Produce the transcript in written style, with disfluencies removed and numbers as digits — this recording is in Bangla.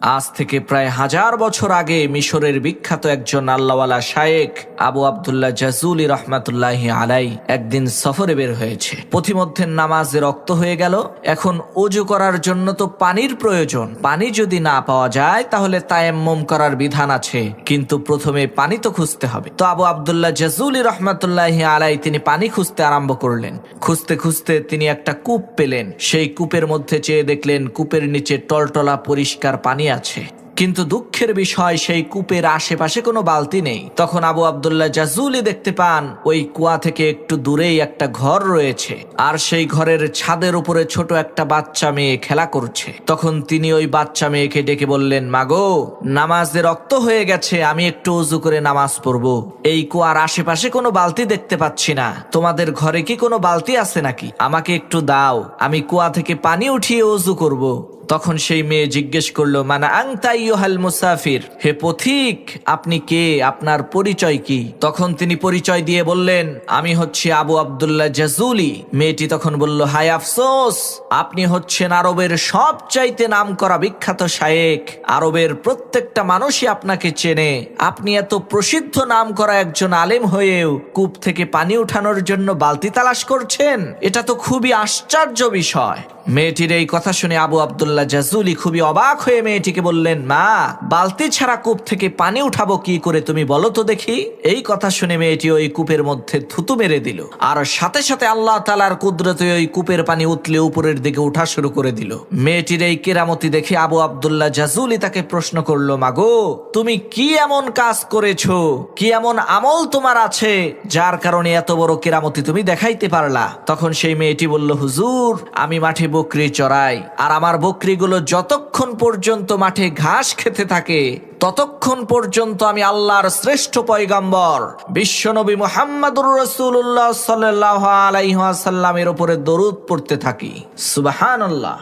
আজ থেকে প্রায় 1000 বছর আগে মিশরের বিখ্যাত একজন আল্লাহওয়ালা শায়েখ আবু আব্দুল্লাহ জাজুলি রহমাতুল্লাহি আলাই একদিন সফরে বের হয়েছে। পথিমধ্যে নামাজে রক্ত হয়ে গেল। এখন ওযু করার জন্য তো পানির প্রয়োজন। পানি যদি না পাওয়া যায় তাহলে তায়াম্মুম করার বিধান আছে, কিন্তু প্রথমে পানি তো খুঁজতে হবে। তো আবু আব্দুল্লাহ জাজুলি রহমাতুল্লাহি আলাই তিনি পানি খুঁজতে আরম্ভ করলেন। খুঁজতে খুঁজতে তিনি একটা কূপ পেলেন। সেই কূপের মধ্যে চেয়ে দেখলেন কূপের নিচে টলটলা পরিষ্কার পানি আছে, কিন্তু দুঃখের বিষয় সেই কূপের আশেপাশে কোনো বালতি নেই। তখন আবু আব্দুল্লাহ জাজুলি দেখতে পান ওই কুয়া থেকে একটু দূরেই একটা ঘর রয়েছে, আর সেই ঘরের ছাদের উপরে ছোট একটা বাচ্চা মেয়ে খেলা করছে। তখন তিনি ওই বাচ্চা মেয়েকে ডেকে বললেন, মাগো, নামাজে রক্ত হয়ে গেছে, আমি একটু ওযু করে নামাজ পড়বো। এই কুয়ার আশেপাশে কোনো বালতি দেখতে পাচ্ছি না, তোমাদের ঘরে কি কোনো বালতি আছে নাকি? আমাকে একটু দাও, আমি কুয়া থেকে পানি উঠিয়ে ওযু করব। তখন সেই মেয়ে জিজ্ঞেস করলো, মানা আনতা আইয়ুহাল মুসাফির, হে পথিক, আপনি কে, আপনার পরিচয় কি? তখন তিনি পরিচয় দিয়ে বললেন, আমি হচ্ছি আবু আব্দুল্লাহ জাজুলি। মেয়েটি তখন বলল, হায় আফসোস, আপনি হচ্ছেন আরবের সবচাইতে নামকরা বিখ্যাত শায়েখ। আরবের প্রত্যেকটা মানুষই আপনাকে চেনে। আপনি এত প্রসিদ্ধ নামকরা একজন আলেম হয়েও কূপ থেকে পানি উঠানোর জন্য বালতি তালাশ করছেন, এটা তো খুবই আশ্চর্য বিষয়। মেয়েটির এই কথা শুনে আবু আব্দুল্লাহ জাজুলি খুবই অবাক হয়ে মেয়েটিকে বললেন, মা, বালতি ছাড়া কূপ থেকে পানি উঠাবো কি করে, তুমি বলো তো দেখি। এই কথা শুনে মেয়েটি ওই কূপের মধ্যে থুতু মেরে দিল, আর সাথে সাথে আল্লাহ তাআলার কুদরতে ওই কূপের পানি উতলে উপরের দিকে উঠা শুরু করে দিল। মেয়েটির এই কেরামতি দেখে আবু আব্দুল্লাহ জাজুলি তাকে প্রশ্ন করলো, মাগো, তুমি কি এমন কাজ করেছো, কি এমন আমল তোমার আছে যার কারণে এত বড় কেরামতি তুমি দেখাইতে পারলা? তখন সেই মেয়েটি বলল, হুজুর, আমি মাঠে বকরি চড়াই, আর আমার বকরিগুলো যতক্ষণ পর্যন্ত মাঠে ঘাস খেতে থাকে ততক্ষণ পর্যন্ত আমি আল্লাহর শ্রেষ্ঠ পয়গম্বর বিশ্বনবী মুহাম্মদুর রাসূলুল্লাহ সাল্লাল্লাহু আলাইহি ওয়াসাল্লামের উপরে দরুদ পড়তে থাকি। সুবহানাল্লাহ।